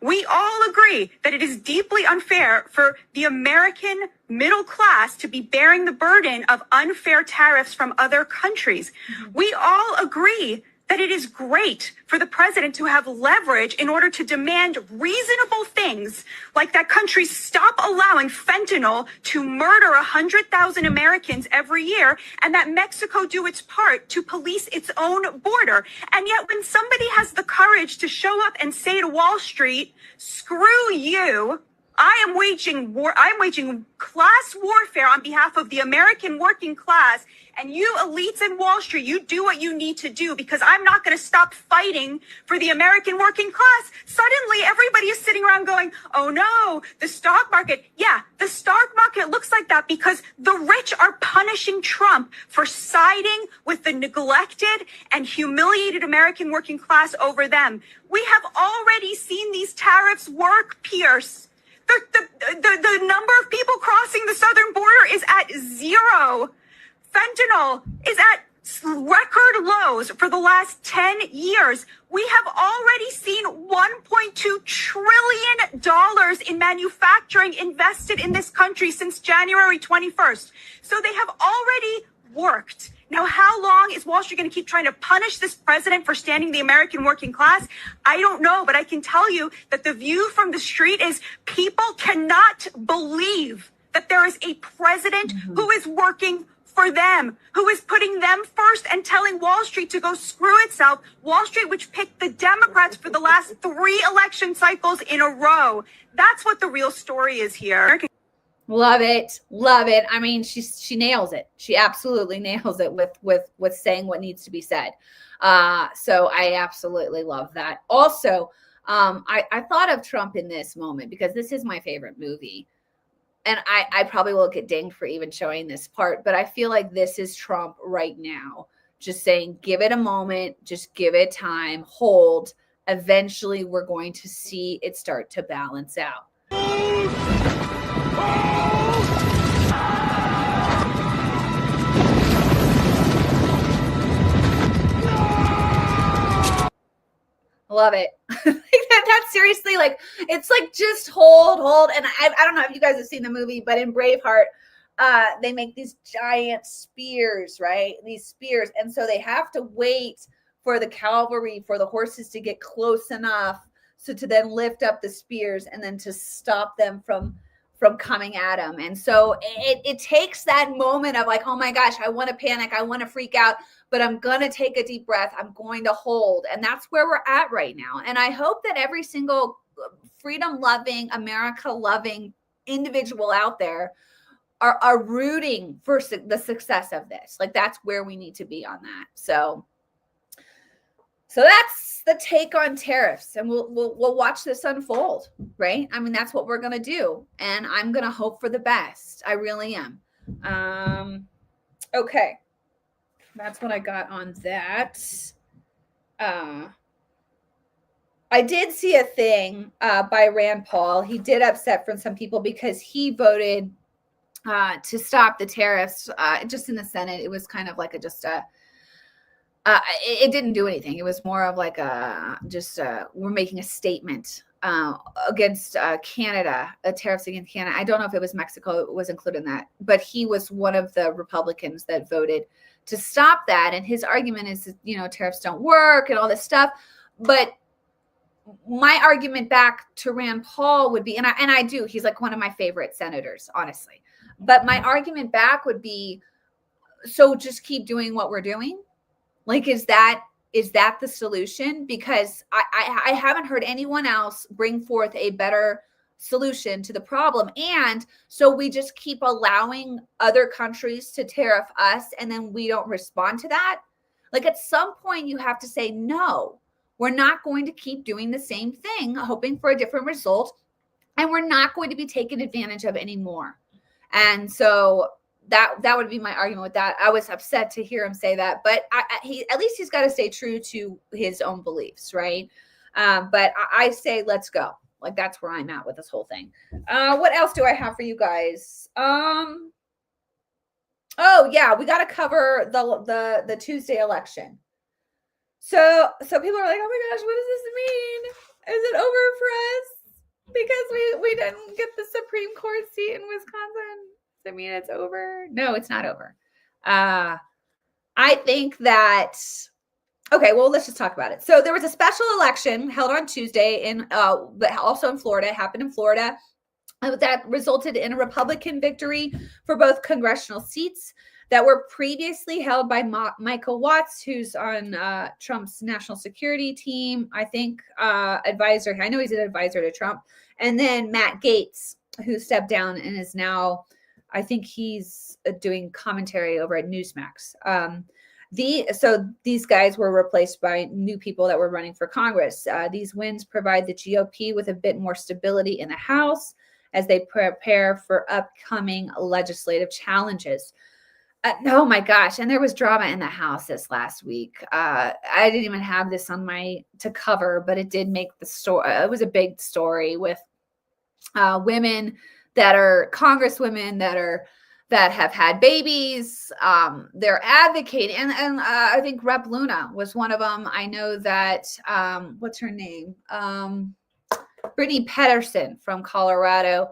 We all agree that it is deeply unfair for the American middle class to be bearing the burden of unfair tariffs from other countries. We all agree that it is great for the president to have leverage in order to demand reasonable things, like that countries stop allowing fentanyl to murder 100,000 Americans every year, and that Mexico do its part to police its own border. And yet when somebody has the courage to show up and say to Wall Street, screw you, I am waging war. I'm waging class warfare on behalf of the American working class. And you elites in Wall Street, you do what you need to do because I'm not going to stop fighting for the American working class. Suddenly, everybody is sitting around going, oh no, the stock market. Yeah, the stock market looks like that because the rich are punishing Trump for siding with the neglected and humiliated American working class over them. We have already seen these tariffs work, Pierce. The number of people crossing the southern border is at zero. Fentanyl is at record lows for the last 10 years. We have already seen $1.2 trillion in manufacturing invested in this country since January 21st. So they have already worked. Now, how long is Wall Street going to keep trying to punish this president for standing the American working class? I don't know, but I can tell you that the view from the street is people cannot believe that there is a president who is working for them, who is putting them first and telling Wall Street to go screw itself. Wall Street, which picked the Democrats for the last 3 election cycles in a row. That's what the real story is here. Love it. Love it. I mean, she nails it. She absolutely nails it with saying what needs to be said. So I absolutely love that. Also, I thought of Trump in this moment because this is my favorite movie. And I probably will get dinged for even showing this part, but I feel like this is Trump right now, just saying, give it a moment, just give it time, hold. Eventually, we're going to see it start to balance out. Love it. That's seriously like, it's like, just hold. And I don't know if you guys have seen the movie, but in Braveheart, they make these giant spears, right? These spears. And so they have to wait for the cavalry, for the horses to get close enough so to then lift up the spears and then to stop them from coming at them. And so it takes that moment of like, oh my gosh, I want to panic. I want to freak out, but I'm going to take a deep breath. I'm going to hold. And that's where we're at right now. And I hope that every single freedom-loving, America-loving individual out there are rooting for the success of this. Like, that's where we need to be on that. So that's the take on tariffs, and we'll watch this unfold, right? I mean, that's what we're going to do, and I'm going to hope for the best. I really am. Okay. That's what I got on that. I did see a thing by Rand Paul. He did upset from some people because he voted to stop the tariffs just in the Senate. It was kind of like just a it didn't do anything. It was more of like we're making a statement against Canada, tariffs against Canada. I don't know if it was Mexico was included in that, but he was one of the Republicans that voted to stop that. And his argument is, tariffs don't work and all this stuff. But my argument back to Rand Paul would be, and I do, he's like one of my favorite senators, honestly. But my argument back would be, so just keep doing what we're doing. Like, is that the solution? Because I haven't heard anyone else bring forth a better solution to the problem. And so we just keep allowing other countries to tariff us, and then we don't respond to that. Like, at some point you have to say, no, we're not going to keep doing the same thing, hoping for a different result. And we're not going to be taken advantage of anymore. And so that would be my argument with that. I was upset to hear him say that, but he at least he's got to stay true to his own beliefs, right? But I say let's go. Like, that's where I'm at with this whole thing. What else do I have for you guys? Oh yeah, we got to cover the Tuesday election. So people are like, oh my gosh, what does this mean? Is it over for us because we didn't get the Supreme Court seat in Wisconsin? I mean, it's over. No, it's not over. I think that, okay, well, let's just talk about it. So there was a special election held on Tuesday but also in Florida. It happened in Florida. That resulted in a Republican victory for both congressional seats that were previously held by Michael Watts, who's on Trump's national security team, I think, advisor. I know he's an advisor to Trump. And then Matt Gaetz, who stepped down and is now, I think he's doing commentary over at Newsmax. So these guys were replaced by new people that were running for Congress. These wins provide the GOP with a bit more stability in the House as they prepare for upcoming legislative challenges. Oh my gosh. And there was drama in the House this last week. I didn't even have this on to cover, but it did make the story. It was a big story with women that are congresswomen that have had babies. They're advocating. And I think Rep. Luna was one of them. I know that, what's her name? Brittany Pedersen from Colorado.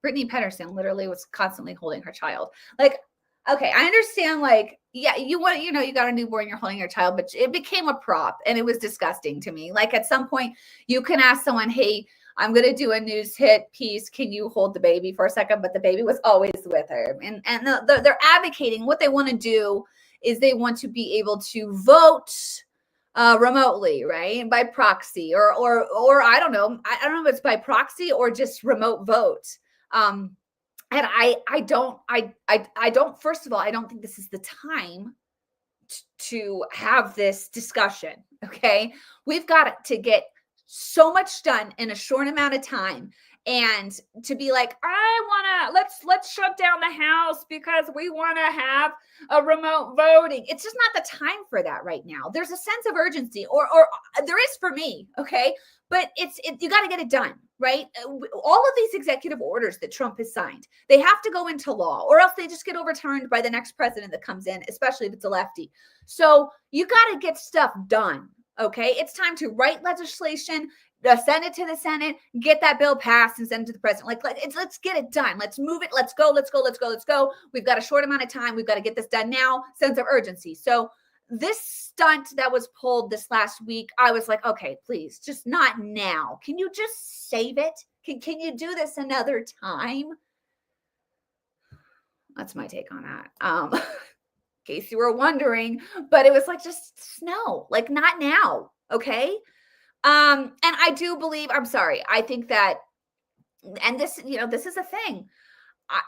Brittany Pedersen literally was constantly holding her child. Like, okay, I understand, like, yeah, you got a newborn, you're holding your child, but it became a prop and it was disgusting to me. Like, at some point you can ask someone, hey, I'm going to do a news hit piece. Can you hold the baby for a second? But the baby was always with her. And they're advocating. What they want to do is they want to be able to vote remotely, right? By proxy or I don't know. I don't know if it's by proxy or just remote vote. And I don't, first of all, I don't think this is the time to have this discussion. Okay. We've got to get so much done in a short amount of time, and to be like, let's shut down the House because we want to have a remote voting. It's just not the time for that right now. There's a sense of urgency, or there is for me. Okay. But you got to get it done, right? All of these executive orders that Trump has signed, they have to go into law, or else they just get overturned by the next president that comes in, especially if it's a lefty. So you got to get stuff done. Okay, it's time to write legislation, send it to the Senate, get that bill passed, and send it to the president. Let's get it done. Let's move it. Let's go. We've got a short amount of time. We've got to get this done now. Sense of urgency. So this stunt that was pulled this last week, I was like, okay, please, just not now. Can you just save it? Can you do this another time? That's my take on that. In case you were wondering, but it was like, just no, like, not now. Okay. And I do believe, I'm sorry. I think that, and this, this is a thing.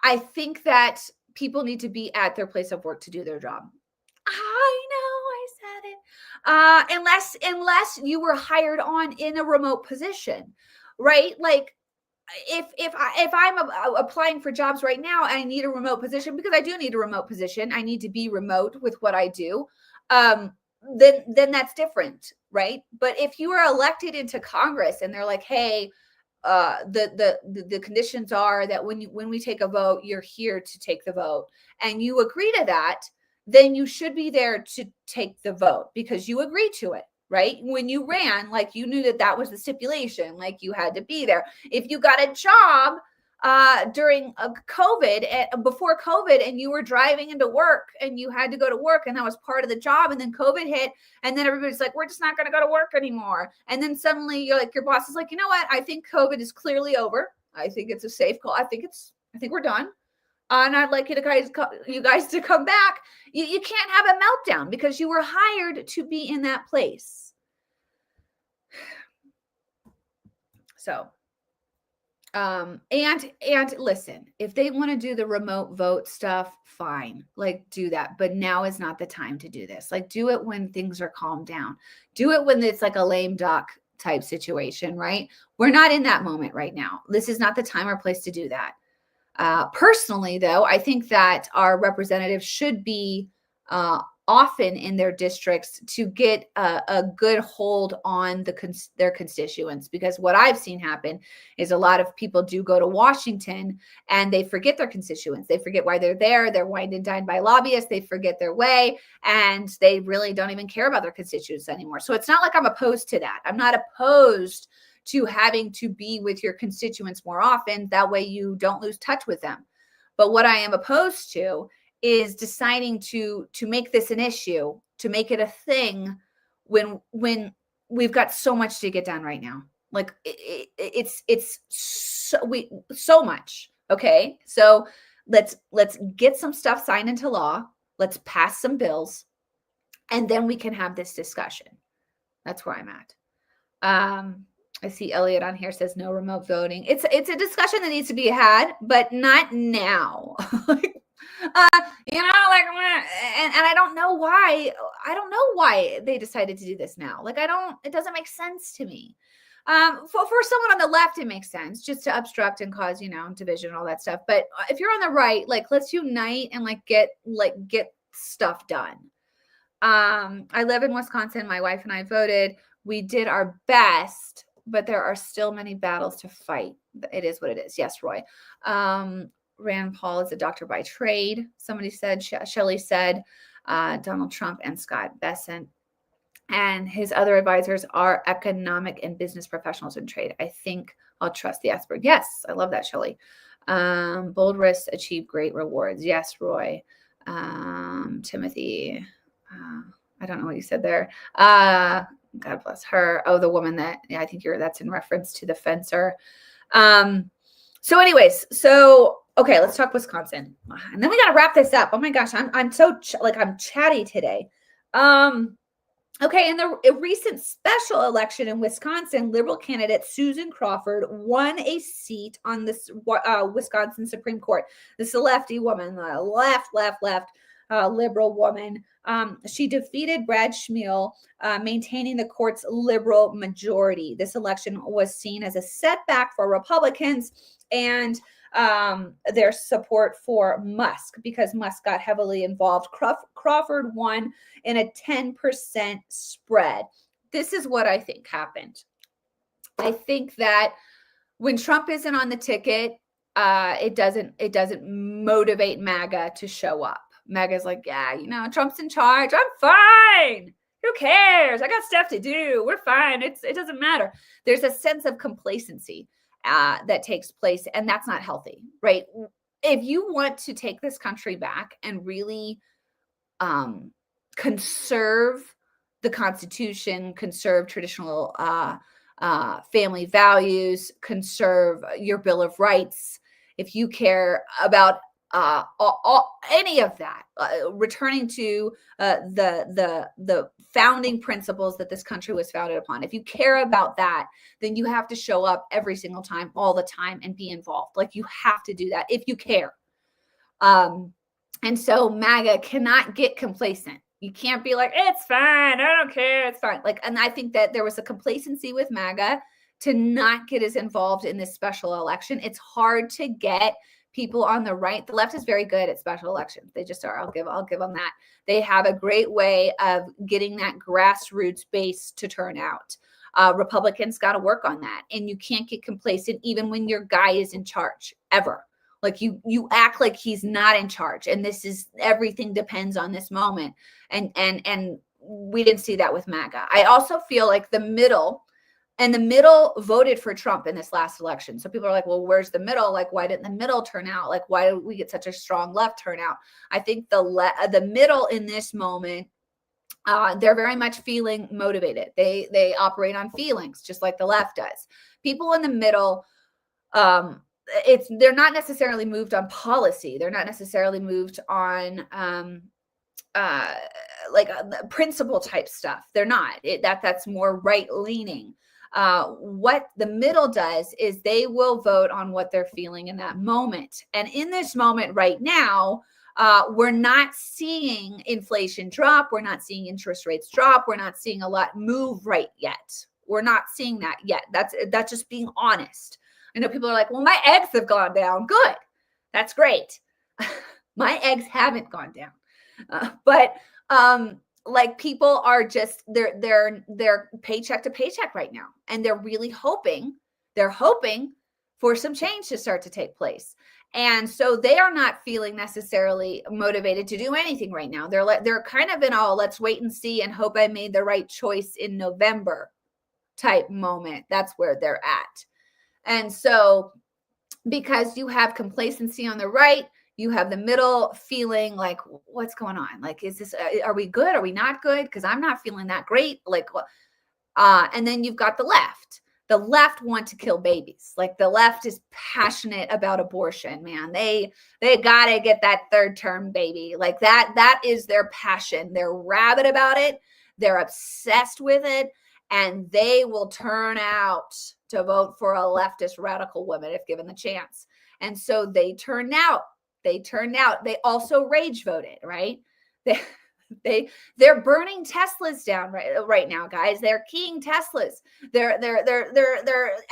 I think that people need to be at their place of work to do their job. I know I said it. Unless you were hired on in a remote position, right? Like, if I'm applying for jobs right now, I need a remote position, because I do need a remote position. I need to be remote with what I do. Then that's different, right? But if you are elected into Congress and they're like, hey, the conditions are that when we take a vote, you're here to take the vote, and you agree to that, then you should be there to take the vote because you agreed to it, right? When you ran, like you knew that that was the stipulation, like you had to be there. If you got a job during COVID, before COVID, and you were driving into work and you had to go to work and that was part of the job, and then COVID hit, and then everybody's like, we're just not going to go to work anymore. And then suddenly you're like, your boss is like, you know what? I think COVID is clearly over. I think it's a safe call. I think we're done. And I'd like you guys to come back. You can't have a meltdown because you were hired to be in that place. So, and listen, if they want to do the remote vote stuff, fine, like do that. But now is not the time to do this. Like do it when things are calmed down. Do it when it's like a lame duck type situation, right? We're not in that moment right now. This is not the time or place to do that. Personally, though, I think that our representatives should be often in their districts to get a good hold on their constituents, because what I've seen happen is a lot of people do go to Washington and they forget their constituents. They forget why they're there. They're wined and dined by lobbyists. They forget their way, and they really don't even care about their constituents anymore. So it's not like I'm opposed to that. I'm not opposed to having to be with your constituents more often. That way you don't lose touch with them. But what I am opposed to is deciding to make this an issue, to make it a thing when we've got so much to get done right now. Like it's so much. Okay. So let's get some stuff signed into law. Let's pass some bills, and then we can have this discussion. That's where I'm at. I see Elliot on here says no remote voting. It's a discussion that needs to be had, but not now. And I don't know why. I don't know why they decided to do this now. Like, it doesn't make sense to me. For someone on the left, it makes sense just to obstruct and cause, division and all that stuff. But if you're on the right, like, let's unite and get stuff done. I live in Wisconsin. My wife and I voted. We did our best, but there are still many battles to fight. It is what it is. Yes, Roy. Rand Paul is a doctor by trade. Somebody said, Shelley said, Donald Trump and Scott Bessent and his other advisors are economic and business professionals in trade. I think I'll trust the expert. Yes, I love that, Shelley. Bold risks achieve great rewards. Yes, Roy. Timothy. I don't know what you said there. God bless her. Oh, the woman that, yeah, I think that's in reference to the fencer. So anyways, okay, let's talk Wisconsin. And then we got to wrap this up. Oh my gosh, I'm so I'm chatty today. Okay, in the recent special election in Wisconsin, Liberal candidate Susan Crawford won a seat on this Wisconsin Supreme Court. This is a lefty woman, left, Liberal woman. She defeated Brad Schmiel, maintaining the court's liberal majority. This election was seen as a setback for Republicans and their support for Musk, because Musk got heavily involved. Crawford won in a 10% spread. This is what I think happened. I think that when Trump isn't on the ticket, it doesn't motivate MAGA to show up. MAGA's like, yeah, Trump's in charge. I'm fine. Who cares? I got stuff to do. We're fine. It doesn't matter. There's a sense of complacency that takes place, and that's not healthy, right? If you want to take this country back and really conserve the Constitution, conserve traditional family values, conserve your Bill of Rights, if you care about any of that, returning to the founding principles that this country was founded upon. If you care about that, then you have to show up every single time, all the time, and be involved. Like, you have to do that if you care. And so MAGA cannot get complacent. You can't be like, it's fine, I don't care, it's fine. And I think that there was a complacency with MAGA to not get as involved in this special election. It's hard to get people on the right. The left is very good at special elections. They just are. I'll give them that. They have a great way of getting that grassroots base to turn out. Republicans got to work on that. And you can't get complacent even when your guy is in charge, ever. Like you act like he's not in charge, and this is everything depends on this moment. And we didn't see that with MAGA. I also feel like the middle voted for Trump in this last election. So people are like, well, where's the middle? Like, why didn't the middle turn out? Like, why did we get such a strong left turnout? I think the middle in this moment, they're very much feeling motivated. They operate on feelings, just like the left does. People in the middle, they're not necessarily moved on policy. They're not necessarily moved on principle type stuff. They're not. That's more right leaning. What the middle does is they will vote on what they're feeling in that moment. And in this moment right now, we're not seeing inflation drop. We're not seeing interest rates drop. We're not seeing a lot move right yet. We're not seeing that yet. That's just being honest. I know people are like, well, my eggs have gone down. Good. That's great. My eggs haven't gone down. But like people are just, they're paycheck to paycheck right now. And they're really hoping for some change to start to take place. And so they are not feeling necessarily motivated to do anything right now. They're kind of in all, let's wait and see and hope I made the right choice in November type moment. That's where they're at. And so because you have complacency on the right, you have the middle feeling like, what's going on? Like, is this, are we good? Are we not good? Because I'm not feeling that great. Like, and then you've got the left. The left want to kill babies. Like the left is passionate about abortion, man. They got to get that third term baby. Like that is their passion. They're rabid about it. They're obsessed with it. And they will turn out to vote for a leftist radical woman if given the chance. And so they turned out. They also rage voted, right? They're burning Teslas down right now, guys. They're keying Teslas. They're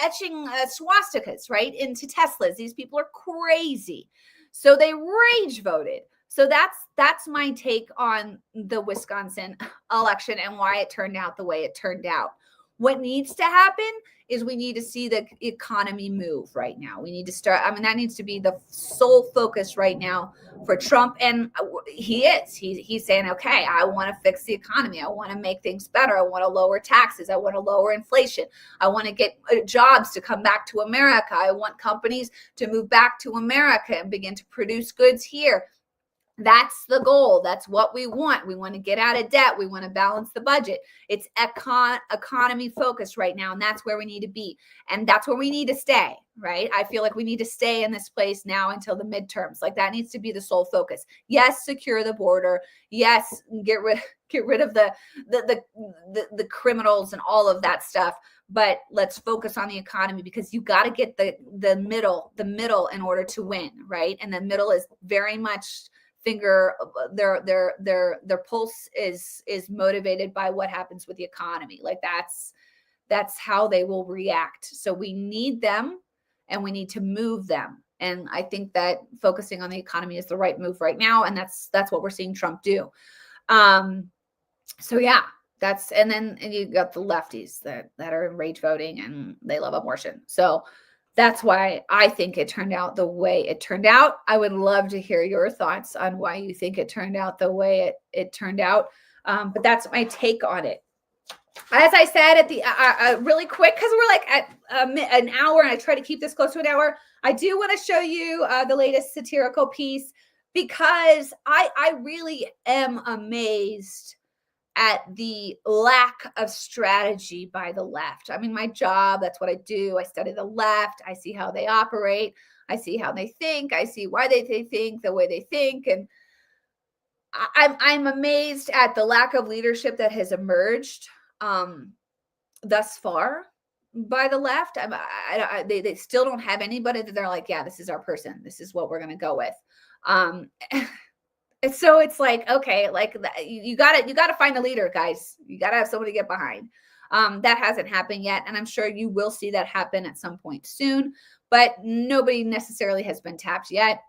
etching swastikas right into Teslas. These people are crazy. So they rage voted. So that's my take on the Wisconsin election and why it turned out the way it turned out. What needs to happen is we need to see the economy move right now. We need to start. I mean, that needs to be the sole focus right now for Trump. And he's saying, okay, I want to fix the economy. I want to make things better. I want to lower taxes. I want to lower inflation. I want to get jobs to come back to America. I want companies to move back to America and begin to produce goods here. That's the goal. That's what we want. We want to get out of debt. We want to balance the budget. It's economy focused right now. And that's where we need to be. And that's where we need to stay, right? I feel like we need to stay in this place now until the midterms. Like that needs to be the sole focus. Yes, secure the border. Yes, get rid of the criminals and all of that stuff. But let's focus on the economy because you got to get the middle in order to win, right? And the middle is very much their pulse is motivated by what happens with the economy. Like that's how they will react. So we need them and we need to move them. And I think that focusing on the economy is the right move right now. And that's what we're seeing Trump do. So yeah, and then you got the lefties that are in rage voting and they love abortion. So that's why I think it turned out the way it turned out. I would love to hear your thoughts on why you think it turned out the way it turned out. But that's my take on it. As I said at the really quick, because we're like at an hour and I try to keep this close to an hour. I do want to show you the latest satirical piece because I really am amazed at the lack of strategy by the left. I mean, my job, that's what I do. I study the left. I see how they operate. I see how they think. I see why they think the way they think. And I'm amazed at the lack of leadership that has emerged thus far by the left. They still don't have anybody that they're like, yeah, this is our person. This is what we're going to go with. And so it's like, okay, like you gotta find a leader, guys. You gotta have somebody to get behind. That hasn't happened yet. And I'm sure you will see that happen at some point soon, but nobody necessarily has been tapped yet.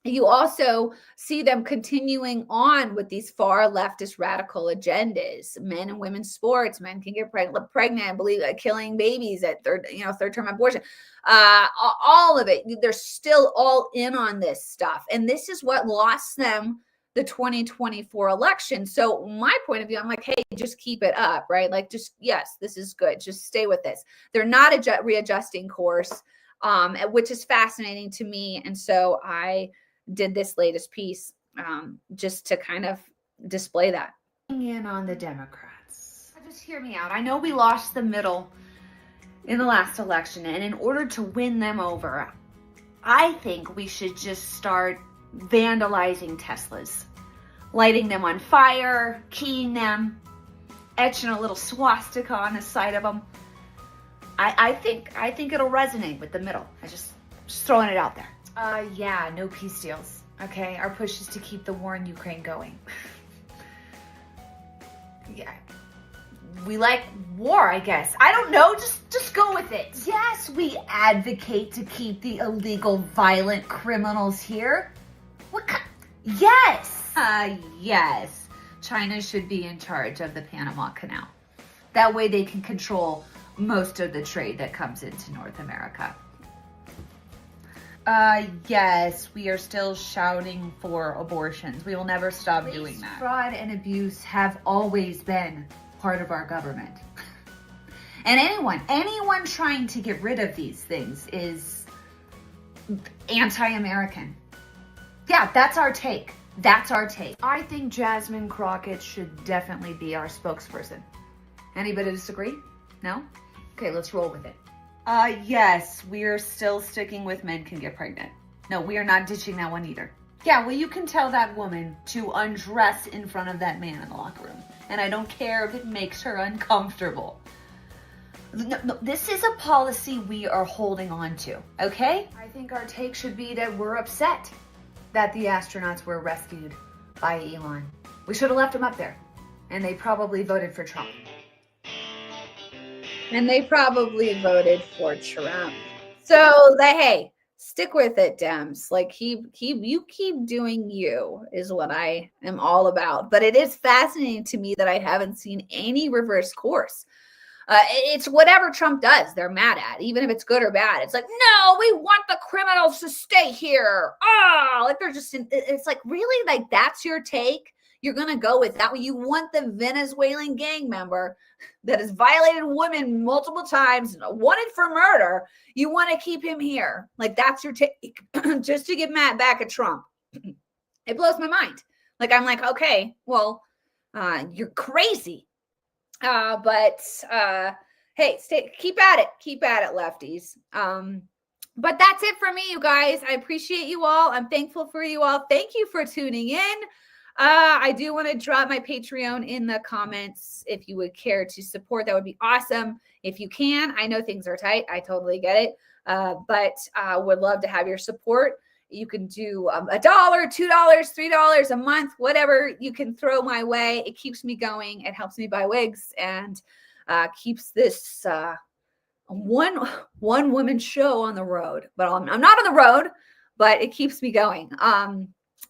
you also see them continuing on with these far leftist radical agendas. Men and women's sports, men can get pregnant, I believe, killing babies at third term abortion. All of it. They're still all in on this stuff. And this is what lost them the 2024 election. So my point of view, I'm like, hey, just keep it up, right? Like, just, yes, this is good. Just stay with this. They're not readjusting course, which is fascinating to me. And so I did this latest piece just to kind of display that. In on the Democrats. Just hear me out. I know we lost the middle in the last election, and in order to win them over, I think we should just start vandalizing Teslas, lighting them on fire, keying them, etching a little swastika on the side of them. I think it'll resonate with the middle. I just throwing it out there. Yeah, no peace deals. Okay, our push is to keep the war in Ukraine going. Yeah, we like war, I guess. I don't know, just go with it. Yes, we advocate to keep the illegal, violent criminals here. Yes. Yes. China should be in charge of the Panama Canal. That way they can control most of the trade that comes into North America. Yes, we are still shouting for abortions. We will never stop doing that. Fraud and abuse have always been part of our government. And anyone trying to get rid of these things is anti-American. Yeah, that's our take. That's our take. I think Jasmine Crockett should definitely be our spokesperson. Anybody disagree? No? Okay, let's roll with it. Yes, we're still sticking with men can get pregnant. No, we are not ditching that one either. Yeah, well, you can tell that woman to undress in front of that man in the locker room. And I don't care if it makes her uncomfortable. No, this is a policy we are holding on to, okay? I think our take should be that we're upset that the astronauts were rescued by Elon. We should have left them up there. And they probably voted for Trump. And they probably voted for Trump. So hey, stick with it, Dems. Like you keep doing you is what I am all about. But it is fascinating to me that I haven't seen any reverse course. It's whatever Trump does, they're mad at, even if it's good or bad. It's like, no, we want the criminals to stay here. Like they're just, it's like, really? Like that's your take? You're going to go with that? You want the Venezuelan gang member that has violated women multiple times, wanted for murder. You want to keep him here. Like that's your take just to get mad back at Trump. It blows my mind. Like, I'm like, okay, well, you're crazy. But hey, keep at it, lefties. But that's it for me, you guys. I appreciate you all. I'm thankful for you all. Thank you for tuning in. I do want to drop my Patreon in the comments if you would care to support. That would be awesome. If you can, I know things are tight. I totally get it. But would love to have your support. You can do $1, $2, $3 a month, whatever you can throw my way. It keeps me going. It helps me buy wigs and keeps this one woman show on the road. But I'm not on the road, but it keeps me going.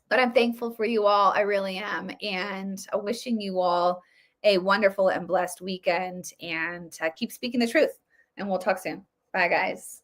But I'm thankful for you all. I really am. And wishing you all a wonderful and blessed weekend. And keep speaking the truth. And we'll talk soon. Bye, guys.